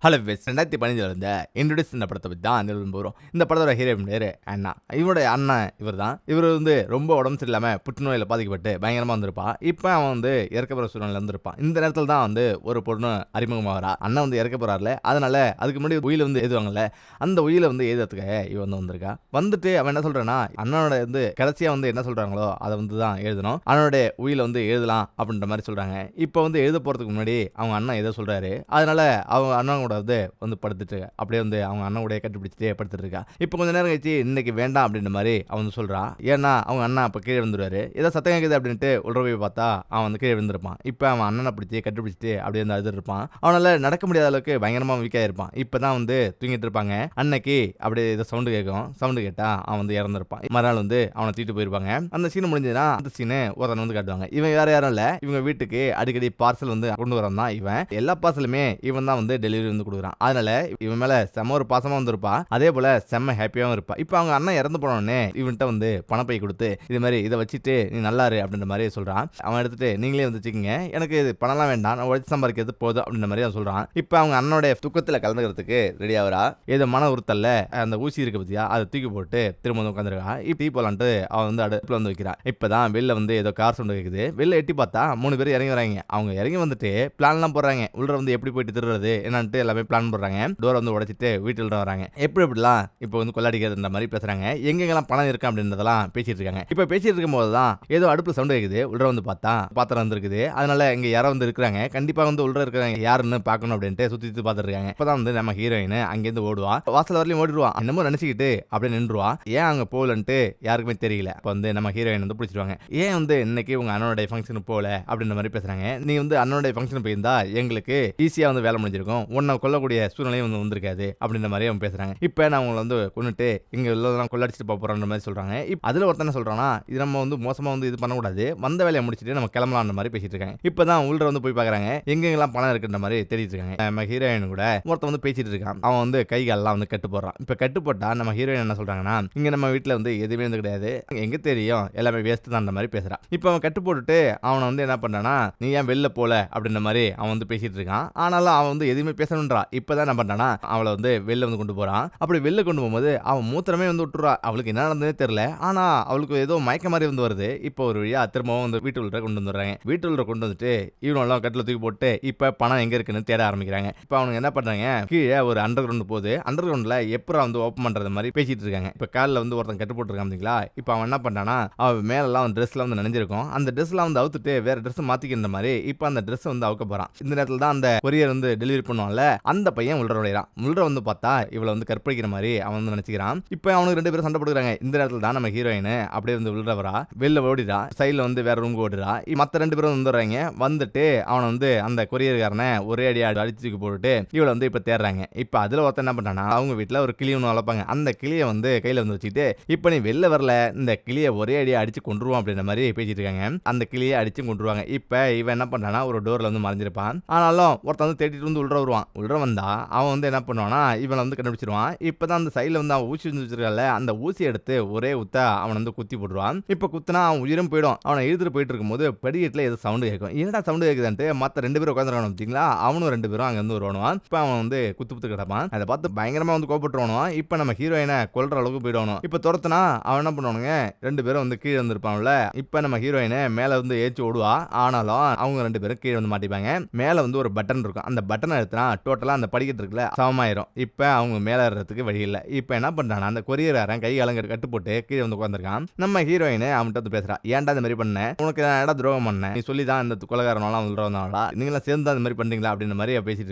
Hello விஸ் 2015 இருந்த introduce இந்த படத்தை பற்றி தான் போகிறோம். இந்த படத்தோட ஹீரோ பேர் அண்ணா. இவருடைய அண்ணன் இவர் தான். இவர் வந்து ரொம்ப உடம்பு சரியில்லாமல் புற்றுநோயில் பாதிக்கப்பட்டு பயங்கரமாக வந்திருப்பான். இப்போ அவன் வந்து இறக்க போகிற சூழ்நிலை வந்திருப்பான். இந்த நேரத்தில் தான் வந்து ஒரு பொண்ணு அறிமுகமாகறா. அண்ணன் வந்து இறக்க போகிறாருல, அதனால அதுக்கு முன்னாடி உயிரை வந்து எழுதுவாங்கல்ல, அந்த உயிரை வந்து எழுதுறதுக்காக இவன் வந்து வந்திருக்கா. வந்துட்டு அவன் என்ன சொல்கிறான்னா, அண்ணனோட வந்து கடைசியாக வந்து என்ன சொல்கிறாங்களோ அதை வந்து தான் எழுதணும். அண்ணனுடைய உயிரை வந்து எழுதலாம் அப்படின்ற மாதிரி சொல்கிறாங்க. இப்போ வந்து எழுத போகிறதுக்கு முன்னாடி அவங்க அண்ணன் எதோ சொல்கிறாரு. அதனால அவங்க அண்ணன் கூட வந்து படுத்துட்டு அப்படியே வந்து அவங்க அண்ணன் கூட கட்டிப்பிடிச்சிட்டே படுத்துட்டு இருக்கா. இப்போ கொஞ்ச நேரம் கழிச்சு இன்னைக்கு வேண்டாம் அப்படின்ற மாதிரி அவன் சொல்றான். ஏன்னா அவங்க அண்ணன் அப்ப கீழே விழுந்துருவாரு. ஏதோ சத்தம் கேட்குது அப்படின்ட்டு உள்ள போய் பார்த்தா அவன் வந்து கீழே விழுந்திருப்பான். இப்போ அவன் அண்ணனை பிடிச்சி கட்டிப்பிடிச்சிட்டு அப்படியே வந்து அழுது இருப்பான். அவனால நடக்க முடியாத அளவுக்கு பயங்கரமா வீக்கா இருப்பான். இப்பதான் வந்து தூங்கிட்டு இருப்பாங்க. அன்னைக்கு அப்படியே ஏதோ சவுண்டு கேட்கும். சவுண்டு கேட்டா அவன் வந்து இறந்துருப்பான். மறுநாள் வந்து அவனை தூக்கிட்டு போயிருப்பாங்க. அந்த சீன் முடிஞ்சதுன்னா அந்த சீனு ஒருத்தன் வந்து காட்டுவாங்க. இவன் வேற யாரும் இல்ல, இவங்க வீட்டுக்கு அடிக்கடி பார்சல் வந்து கொண்டு வரான் தான் இவன். எல்லா பார்சலுமே இவன் தான் வந்து டெலிவரி வந்து கொடுக்குறான். அதனால இவன் மேல செம்ம ஒரு பாசமா வந்திருப்பா. அதே போல செம்ம ஹாப்பியாவும் இருப்பா. இப்போ அவங்க அண்ணன் இறந்து போனோடனே இவன்கிட்ட வந்து பணப்பை கொடுத்து இது மாதிரி இதை வச்சுட்டு நீ நல்லாரு அப்படின்ற மாதிரி சொல்றான். அவன் எடுத்துட்டு நீங்களே வந்து வச்சுக்கீங்க, எனக்கு பணம்லாம் வேண்டாம், நான் உழைச்சு சம்பாதிக்கிறது போதும் அப்படின்ற மாதிரி அவன் சொல்றான். இப்போ அவங்க அண்ணனுடைய துக்கத்தில் கலந்துக்கிறதுக்கு ரெடி ஆகிறா. ஏதோ மன உறுத்தல்ல அந்த ஊசி இருக்கு பத்தியா, அதை தூக்கி போட்டு திரும்ப வந்து உட்காந்துருக்கா. இப்போ டீ போலான்ட்டு அவன் வந்து அடுப்புல வந்து வைக்கிறான். இப்பதான் வெளில வந்து ஏதோ கார் சவுண்ட் கேக்குது. வெளில எட்டி பார்த்தா 3 பேர் இறங்கி வராங்க. அவங்க இறங்கி வந்துட்டு பிளான்லாம் போடுறாங்க. உள்ள வந்து எப்படி போயிட்டு திருடுறது என்னன்ட்டு எல்லாமே பிளான் போடுறாங்க. டோரை வந்து உடைச்சிட்டு வீட்டுல வராங்க. எப்படிலாம் இப்போ வந்து கொள்ளாடிக்கிறதுன்ற மாதிரி பேசுறாங்க. எங்கெங்கெல்லாம் பணம் இருக்கு அப்படின்றதெல்லாம் பேசிட்டு இருக்காங்க. இப்போ பேசிட்டு இருக்கும் போது தான் ஏதோ அடுப்புல சவுண்ட் கேக்குது. உள்ள வந்து பார்த்தா பாத்திரம் வந்துருக்குது. அதனால இங்க யாரோ வந்து இருக்காங்க. கண்டிப்பா வந்து உள்ள இருக்கிறாங்க யாருன்னு பார்க்கணும் அப்படின்ட்டு சுத்தி பார்த்துட்டு இருக்காங்க. இப்பதான் வந்து நம்ம ஹீரோயின் அங்கிருந்து ஓடுவா. வாசல் வரலையும் ஓடிடுவா. என்னமோ நினைச்சுக்கிட்டு அப்படியே நின்றுவா. ஏன் அங்க போகலன்ட்டு யாருக்குமே தெரியல. இப்போ வந்து நம்ம ஹீரோயின் வந்து பிடிச்சிருவாங்க. ஏன் வந்து இன்னைக்கு உங்க அண்ணனுடைய ஃபங்க்ஷன் போல அப்படின்ற மாதிரி பேசுறாங்க. நீ வந்து அண்ணனுடைய ஃபங்க்ஷன் போயிருந்தா எங்களுக்கு ஈஸியா வந்து வேலை முடிஞ்சிருக்கும், உன்னை கொல்லக்கூடிய சூழ்நிலையும் வந்து வந்திருக்காது அப்படின்ற மாதிரி அவங்க பேசுறாங்க. இப்போ நான் அவங்களை வந்து கொண்டுட்டு இங்க உள்ளதெல்லாம் கொள்ளடிச்சிட்டு போறோன்ற மாதிரி சொல்றாங்க. அதுல ஒருத்தன சொல்றானா, இது நம்ம வந்து மோசமா வந்து இது பண்ணக்கூடாது, வந்த வேலையை முடிச்சுட்டு நம்ம கிளம்பலாம்ன்ற மாதிரி பேசிட்டு இருக்காங்க. இப்பதான் உள்ள வந்து போய் பாக்குறாங்க. எங்கெங்கெல்லாம் பணம் இருக்குன்ற மாதிரி தெரிவிட்டு இருக்காங்க. நம்ம ஹீரோயின் கூட ஒருத்தன் வந்து பேசிட்டு இருக்கான். அவன் வந்து கை காலெல்லாம் வந்து கட்டு போடுறான். இப்ப கட்டு போட்டா நம்ம ஹீரோயின் என்ன சொல்றாங்கன்னா, இங்க நம்ம வீட்டுல வந்து எதுவுமே வந்து கிடையாது, எங்க தெரியும் எல்லாமே வேஸ்ட் தான் மாதிரி பேசுறான். இப்ப அவன் கட்டு போட்டுட்டு அவனை வந்து என்ன பண்றானா, நீ ஏன் வெளில போல அப்படின்ற மாதிரி அவன் வந்து பேசிட்டு இருக்கான். ஆனாலும் அவன் வந்து எதுவுமே பேசணுன்றா. இப்பதான் என்ன பண்றானா, அவளை வந்து வெளில வந்து கொண்டு போறான். அப்படி வெளில கொண்டு போகும்போது அவன் மூத்திரமே வந்து விட்டுறா. அவளுக்கு என்ன நடந்ததே தெரியல. ஆனா அவளுக்கு ஏதோ மயக்க மாதிரி வந்து வருது. இப்போ ஒரு வழியா திரும்பவும் வந்து வீட்டுக்குள்ள கொண்டு வந்துடுறாங்க. வீட்டுக்குள்ள கொண்டு வந்துட்டு இவனெல்லாம் கட்டில தூக்கி போட்டு இப்ப பணம் எங்க இருக்குன்னு தேட ஆரம்பிக்கிறாங்க. இப்ப அவங்க என்ன பண்றாங்க, கீழே ஒரு அண்டர் கிரவுண்ட் போகுது. அண்டர் கிரவுண்ட்ல எப்பறம் வந்து ஓப்பன் பண்றது மாதிரி பேசிட்டு இருக்காங்க. இப்ப காலில் வந்து ஒருத்தன் கட்டு போட்டுருக்கான். இப்ப அவன் என்ன பண்றானா, அவன் மேலெல்லாம் ட்ரெஸ்ல வந்து நனைஞ்சிருக்கும். அந்த ட்ரெஸ்லாம் வந்து அவுத்துட்டு வேற ட்ரெஸ் மாத்திக்கிற மாதிரி இப்ப அந்த ட்ரெஸ் வந்து அவுக்க போறான். இந்த நேரத்துல தான் அந்த கொரியர் வந்து டெலிவரி பண்ணுவான்ல, அந்த பையன் உள்ள நுழைறான். உள்ள வந்து பார்த்தா இவளை வந்து கற்பழிக்கிற மாதிரி அவன் வந்து நினைச்சுக்கிறான். இப்ப அவனுக்கு 2 பேரும் சண்டை போடுறாங்க. இந்த நேரத்துல தான் நம்ம ஹீரோயின் அப்படியே வந்து உள்ள வரா. வெளில ஓடிடா. சைடுல வந்து வேற ரூம் ஓடிடா. மத்த 2 பேரும் வந்துடுறாங்க. வந்துட்டு அவனை வந்து அந்த கொரியர்காரனை ஒரே அடி அடிச்சு போட்டுட்டு இவளை வந்து இப்ப தேடுறாங்க. இப்ப அதுல ஒருத்தன் என்ன பண்றானா, அவங்க வீட்டுல ஒரு கிளி ஒன்று வளர்ப்பாங்க. அந்த கிளியை வந்து கையில வந்து வச்சுக்கிட்டு இப்ப நீ வெளில வரல, இந்த கிளியை ஒரே அடியா அடிச்சு கொண்டுருவான் அப்படின்ற மாதிரி பேசிட்டு இருக்காங்க. அந்த கிளியை அடிச்சு கொண்டுருவாங்க. இப்ப இவன் என்ன பண்றானா, ஒரு டோர்ல வந்து மறைஞ்சிருப்பான். ஆனாலும் ஒருத்தன் வந்து தேடிட்டு வந்து உள்ள வருவான். உள்ள வந்தா அவன் வந்து என்ன பண்ணுவானா, இவனை வந்து கண்டுபிடிச்சிருவான். இப்பதான் அந்த சைடுல வந்து அவன் ஊசி வந்து வச்சிருக்கல, அந்த ஊசி எடுத்து ஒரே உத்தா அவன் வந்து குத்தி போட்டுருவான். இப்ப குத்துனா அவன் உயிரும் போயிடும். அவனை இழுத்துட்டு போயிட்டு இருக்கும்போது படிக்கட்டுல ஏதோ சவுண்டு கேட்கும். என்னடா சவுண்டு கேட்குதுன்ட்டு மத்த 2 பேரும் உட்காந்துருக்கானு பார்த்தீங்களா, அவனும் 2 பேரும் அங்க வந்து வருவான். இப்ப அவன் வந்து குத்து கிடப்பான். அதை பார்த்து பயங்கரமா வந்து கோபப்பட்டுருவானும். இப்ப நம்ம ஹீரோயினை கொல்ற அளவுக்கு போயிடுவானு. இப்ப துரத்துனா அவன் என்ன பண்ணுவானுங்க, 2 பேரும் வந்து கீழே வந்திருப்பான்ல. இப்ப நம்ம ஹீரோயினை மேல வந்து ஏற்றி ஓடுவா. ஆனாலும் அவங்க 2 பேரும் கீழே வந்து மாட்டிப்பாங்க. மேல வந்து ஒரு பட்டன் இருக்கும். அந்த பட்டனை எடுத்தா டோட்டலா அந்த படிக்கட்டு இருக்குல்ல சமமாயிரும். இப்ப அவங்க மேல ஏறதுக்கு வழி இல்லை. இப்ப என்ன பண்றானா, அந்த கொரியர்காரன் கை காலங்க கட்டு போட்டு கீழே வந்து உட்காந்துருக்கான். நம்ம ஹீரோயின் அவன்கிட்ட வந்து பேசுறா, ஏன்டா இந்த மாதிரி பண்ண, உனக்கு என்னடா துரோகம் பண்ண, நீ சொல்லி தான் இந்த கொலைகாரனெல்லாம் சொல்றவனாடா, நீங்களாம் சேர்ந்து அந்த மாதிரி பண்றீங்களா அப்படின்ற மாதிரி பேசிட்டு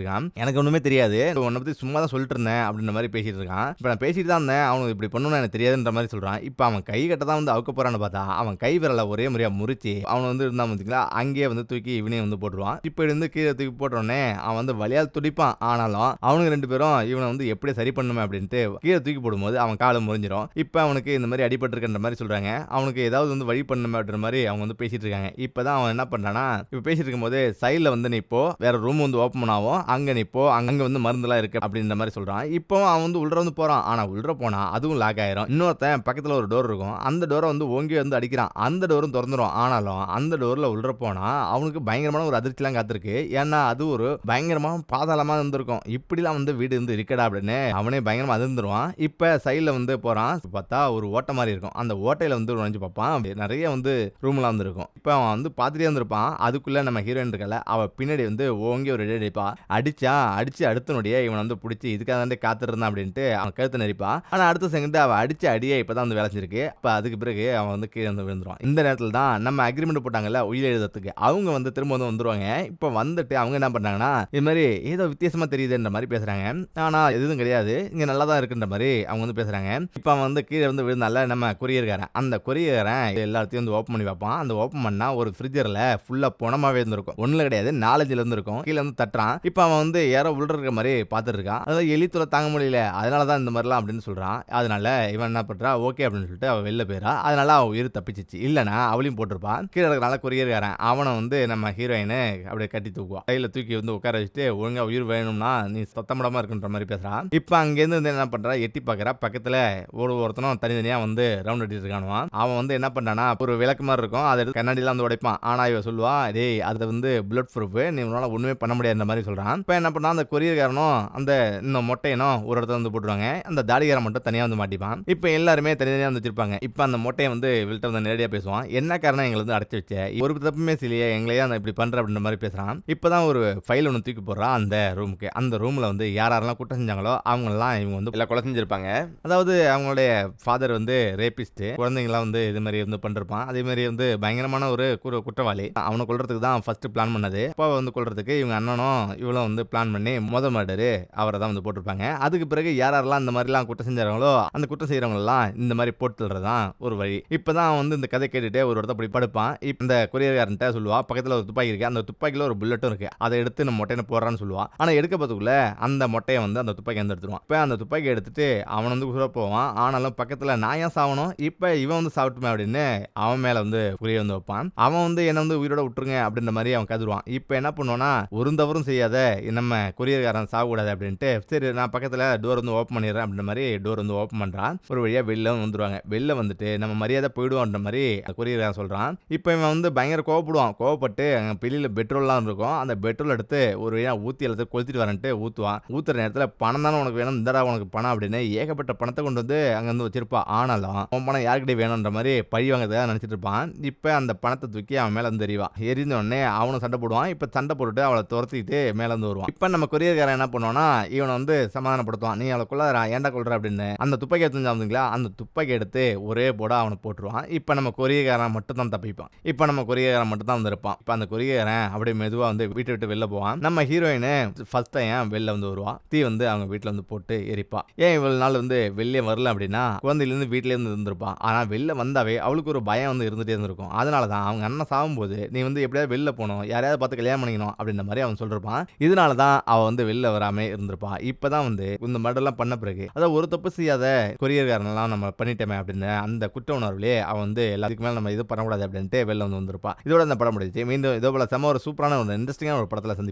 இருக்கான். எனக்கு ஒண்ணுமே தெரியாது, உன்னை பத்தி சும்மா தான் சொல்லிட்டு இருந்தேன் அப்படின்ற மாதிரி பேசிட்டு இருக்கான். இப்ப நான் பேசிட்டு தான் இருந்தேன், அவனுக்கு இப்படி பண்ணணும்னு எனக்கு தெரியாதுன்ற மாதிரி சொல்றான். இப்ப அவன் கை கட்ட தான் வந்து அவுக்க போறான்னு பார்த்தா அவன் கை விரல ஒரே முறையா முறிச்சு அவன் வந்து இருந்தான் பார்த்தீங்களா, அங்கேயே வந்து தூக்கி இவனையும் வந்து போட்டுருவான். இப்ப இருந்து கீழே தூக்கி போட்டோடனே அவன் வந்து வலியால் துடிப்பான். ஆனாலும் அவனுக்கு 2 பேரும் இவனை வந்து எப்படி சரி பண்ணுமே அப்படின்ட்டு கீழே தூக்கி போடும்போது அவன் காலை முறிஞ்சிடும். இப்ப அவனுக்கு இந்த மாதிரி அடிபட்டு இருக்கின்ற மாதிரி சொல்றாங்க. அவனுக்கு ஏதாவது வந்து வழி பண்ணுமே அப்படின்ற மாதிரி அவங்க வந்து பேசிட்டு இருக்காங்க. இப்பதான் அவன் என்ன பண்றானா, இப்ப பேசிட்டு இருக்கும்போது சைடுல வந்து நீ இப்போ வேற ரூம் வந்து ஓப்பன் ஆகும், அங்க நீ இப்போ அங்க வந்து மருந்துலாம் இருக்கு அப்படின்ற மாதிரி சொல்றான். இப்போ அவன் வந்து உள்ள வந்து போறான். ஆனா உள்ள போனா அதுவும் லாக் ஆயிரும். இன்னொருத்தன் பக்கத்துல ஒரு டோர் இருக்கும். அந்த டோரை வந்து ஓங்கி வந்து அடிக்கிறான். அந்த டோரும் திறந்துரும். ஆனாலும் அந்த டோர்ல உள்ள போனா அவனுக்கு பயங்கரமான ஒரு அதிர்ச்சிலாம் காத்திருக்கு. ஏன்னா அது ஒரு பயங்கரமான பாதாளமா பயங்கரமா இருந்திருக்கும். இப்படிலாம் வந்து வீடு வந்து இருக்கடா அப்படின்னு அவனே பயங்கரமா அதிர்ந்துருவான். இப்ப சைடுல வந்து போறான். பார்த்தா ஒரு ஓட்டை மாதிரி இருக்கும். அந்த ஓட்டையில வந்து நுழைஞ்சு பார்ப்பான். நிறைய வந்து ரூம்லாம் வந்து இருக்கும். இப்ப அவன் வந்து பார்த்துட்டே இருந்திருப்பான். அதுக்குள்ள நம்ம ஹீரோயின் இருக்கல, அவ பின்னாடி வந்து ஓங்கி ஒரு அடி அடிப்பா. அடிச்சு அடுத்த நொடியே இவன் வந்து பிடிச்சி இதுக்காக தாண்டி காத்துட்டு இருந்தான் அப்படின்ட்டு அவன் கழுத்தை நெரிப்பா. ஆனா அடுத்த செகண்ட் அவ அடிச்ச அடியே இப்பதான் வந்து வேலை செஞ்சிருக்கு. அப்ப அதுக்கு பிறகு அவன் வந்து கீழே வந்து விழுந்துருவான். இந்த நேரத்துல தான் நம்ம அக்ரிமெண்ட் போட்டாங்கல்ல உயிர் எழுதுறதுக்கு, அவங்க வந்து திரும்ப வந்து வந்துருவாங்க. இப்ப வந்துட்டு அவங்க என்ன பண்றாங்கன்னா, இது மாதிரி ஏதோ வித்தியாசமா தெரியுதுன்ற மாதிரி பேசுறாங்க. ஆனா எதுவும் கிடையாது, இங்க நல்லா தான் இருக்குன்ற மாதிரி அவங்க வந்து பேசுறாங்க. இப்ப அவன் வந்து கீழே வந்து விழுந்தால நம்ம கொரியர்காரன், அந்த கொரியர்காரன் எல்லாத்தையும் வந்து ஓப்பன் பண்ணி பார்ப்பான். அந்த ஓப்பன் பண்ணா ஒரு ஃப்ரிட்ஜர்ல ஃபுல்லா பொணமாவே இருந்திருக்கும். ஒண்ணுல கிடையாது, 4-5 இருந்திருக்கும். கீழே வந்து தட்டுறான். இப்ப அவன் வந்து யாரோ உள்ள மாதிரி பார்த்துட்டு இருக்கான். அதாவது எலித்தூளை தாங்க முடியல, அதனாலதான் இந்த மாதிரிலாம் அப்படின்னு சொல்றான். அதனால இவன் என்ன பண்றா, ஓகே அப்படின்னு சொல்லிட்டு அவ வெளில போயிடா. அதனால அவ உயிர் தப்பிச்சிச்சு. இல்லனா அவளையும் போட்டிருப்பான். கீழே இருக்கிறனால கொரியர்காரன் அவனை வந்து நம்ம ஹீரோயினை அப்படியே கட்டி தூக்குவான். கையில தூக்கி வந்து உட்கார வச்சுட்டு, ஒழுங்கா உயிர் வேணும்னா நீ சத்தமிடாம இருக்குன்ற மாதிரி பேசுறான். இப்ப அங்கேருந்து வந்து என்ன பண்றா, எட்டி பாக்குறா. பக்கத்துல ஒருத்தனும் தனித்தனியா வந்து ரவுண்ட் அடிட்டு இருக்கானுவான். அவன் வந்து என்ன பண்ணானா, ஒரு விளக்கு மாதிரி இருக்கும், அதை எடுத்து கண்ணாடிலாம் வந்து உடைப்பான். ஆனா இவ சொல்லுவா, டேய் அது வந்து புல்லட் ப்ரூஃப், நீ உன்னால ஒண்ணுமே பண்ண முடியாதுன்ற மாதிரி சொல்றான். இப்ப என்ன பண்ணா, அந்த கொரியர்காரனும் அந்த இன்னும் மொட்டையனும் ஒரு இடத்துல வந்து போட்டுருவாங்க. அந்த தாடிகாரன் மட்டும் தனியா வந்து மாட்டிப்பான். இப்ப எல்லாருமே தனித்தனியா வந்து வச்சிருப்பாங்க. இப்ப அந்த மொட்டையை வந்து இவள்கிட்ட வந்து நேரடியா பேசுவான். என்ன காரணம் எங்களை வந்து அடைச்சு வச்ச, ஒரு தப்புமே இல்லையே, எங்களையே அந்த இப்படி பண்ற அப்படின்ற மாதிரி பேசுறான். இப்பதான் ஒரு ஃபைல் ஒன்று தூக்கி போடுறான் அந்த ரூமுக்கு. அந்த ரூம்ல வந்து யாரெல்லாம் குற்றம் செஞ்சாங்களோ அவங்கெல்லாம் இவங்க வந்து எல்லாம் கொலை செஞ்சிருப்பாங்க. அதாவது அவங்களுடைய ஃபாதர் வந்து ரேபிஸ்ட், குழந்தைங்களாம் வந்து இது மாதிரி வந்து பண்ணிருப்பான். அதே மாதிரி வந்து பயங்கரமான ஒரு குற்றவாளி. அவனை கொல்றதுக்கு தான் ஃபர்ஸ்ட் பிளான் பண்ணது. அப்பாவை வந்து கொல்றதுக்கு இவங்க அண்ணனும் இவளும் வந்து பிளான் பண்ணி முதல் மர்டரு அவரை தான் வந்து போட்டிருப்பாங்க. அதுக்கு பிறகு யாரெல்லாம் இந்த மாதிரிலாம் குற்றம் செஞ்சாங்களோ அந்த குற்றம் செய்யறவங்க எல்லாம் இந்த மாதிரி போட்டுறதுதான் ஒரு வழி. இப்பதான் வந்து இந்த கதை கேட்டுட்டு ஒரு இடத்த அப்படி படுப்பான். இப்ப இந்த கொரியர்காரன்ட்ட சொல்லுவா, பக்கத்துல ஒரு துப்பாக்கி இருக்கு, அந்த துப்பாக்கில ஒரு புல்லட்டும் இருக்கு, அதை எடுத்து நம்ம மொட்டையை போடுறான்னு சொல்லுவா. ஆனா எடுக்க பார்த்துக்குள்ள அந்த மொட்டையை வந்து அந்த துப்பாக்கி வந்து எடுத்துருவான். இப்ப அந்த துப்பாக்கி எடுத்துட்டு அவன் வந்து குற போவான். ஆனாலும் பக்கத்துல நான் ஏன் சாவணும், இப்ப இவன் வந்து சாப்பிட்டுமே அப்படின்னு அவன் மேல வந்து குறிய வந்து வைப்பான். அவன் வந்து என்ன வந்து உயிரோட விட்டுருங்க அப்படின்ற மாதிரி அவன் கதறுவான். இப்ப என்ன பண்ணுவானா, ஒரு தவறும் செய்யாத நம்ம கொரியர்காரன் சாகக்கூடாது அப்படின்ட்டு, சரி நான் பக்கத்துல டோர் வந்து ஓப்பன் பண்ணிடுறேன் அப்படின்ற மாதிரி டோர் வந்து ஓப்பன் பண்றான். ஒரு வழியா வெளில வந்துருவாங்க. வெளில வந்துட்டு நம்ம மரியாதை போயிடுவோன்ற மாதிரி கொரியர்காரன் சொல்றான். இப்ப இவன் வந்து பயங்கர கோவப்படுவான். கோவப்பட்டு அங்க வெளியில பெட்ரோல்லாம் இருக்கும், அந்த பெட்ரோல் எடுத்து ஒரு வழியா ஊத்தி எல்லாத்தையும் கொளுத்திட்டு வரேன்ட்டு ஊத்துவான். ஊத்துற நேரத்துல பணம் தானே உனக்கு வேணும், இந்தடா உனக்கு பணம் அப்படின்னு ஏகப்பட்ட பணத்தை கொண்டு வந்து அங்க வந்து வச்சிருப்பா. ஆனாலும் அவன் பணம் யாருக்கிட்டே வேணும்ன்ற மாதிரி பழி வாங்கறதுக்காக நினைச்சிட்டு இருப்பான். இப்ப அந்த பணத்தை தூக்கி அவன் மேல வந்து எறிவான். எரிந்த உடனே அவனும் சண்டை போடுவான். இப்ப சண்டை போட்டுட்டு அவளை துரத்திட்டு மேல வந்து வருவான். இப்ப நம்ம கொரியர்காரன் என்ன பண்ணுவானா, இவனை வந்து சமாதானப்படுத்துவான். நீ அவளை கொள்ளாதடா, ஏன்டா கொள்ற அப்படின்னு. அந்த துப்பாக்கி எடுத்துங்களா, அந்த துப்பாக்கி எடுத்து ஒரே போடா அவனை போட்டுருவான். இப்ப நம்ம கொரியர்காரன் மட்டும் தான் தப்பிப்பான். இப்ப நம்ம கொரியர்காரன் மட்டும் தான் வந்து இருப்பான். இப்ப அந்த கொரியர்காரன் அப்படியே மெதுவா வந்து வீட்டை விட்டு வெளில போவான். நம்ம ஹீரோயின் ஃபர்ஸ்ட் டைம் வெளில வந்து வருவா. தீ வந்து அவங்க வீட்டுல வந்து போட்டு எரிப்பா. ஏன் இவ்வளவு நாள் வந்து வெளியே வரல அப்படின்னா, குழந்தையில இருந்து வீட்டுல இருந்து இருந்திருப்பான். ஆனா வெளில வந்தாவே அவளுக்கு ஒரு பயம் வந்து இருந்துட்டே இருந்திருக்கும். அதனாலதான் அவங்க அண்ணன் சாகும்போது நீ வந்து எப்படியாவது வெளில போகணும், யாரையாவது பார்த்து கல்யாணம் பண்ணிக்கணும் அப்படின்ற மாதிரி அவன் சொல்லிருப்பான். இதனாலதான் அவ வந்து வெளில வராம இருந்திருப்பான். இப்பதான் வந்து இந்த மர்டர்லாம் பண்ண பிறகு, அதாவது ஒரு தப்பு செய்யாத கொரியர்காரன்லாம் நம்ம பண்ணிட்டோமே அப்படின்னு அந்த குற்ற உணர்வுலேயே அவன் வந்து எல்லாத்துக்கு மேல நம்ம இது பண்ணக்கூடாது அப்படின்ட்டு வெளில வந்து வந்திருப்பான். இதோட இந்த படம் முடிஞ்சிச்சு. மீண்டும் இதோ போல செம ஒரு சூப்பரான ஒரு இன்ட்ரெஸ்டிங்கான ஒரு படத்துல சந்திப்போம்.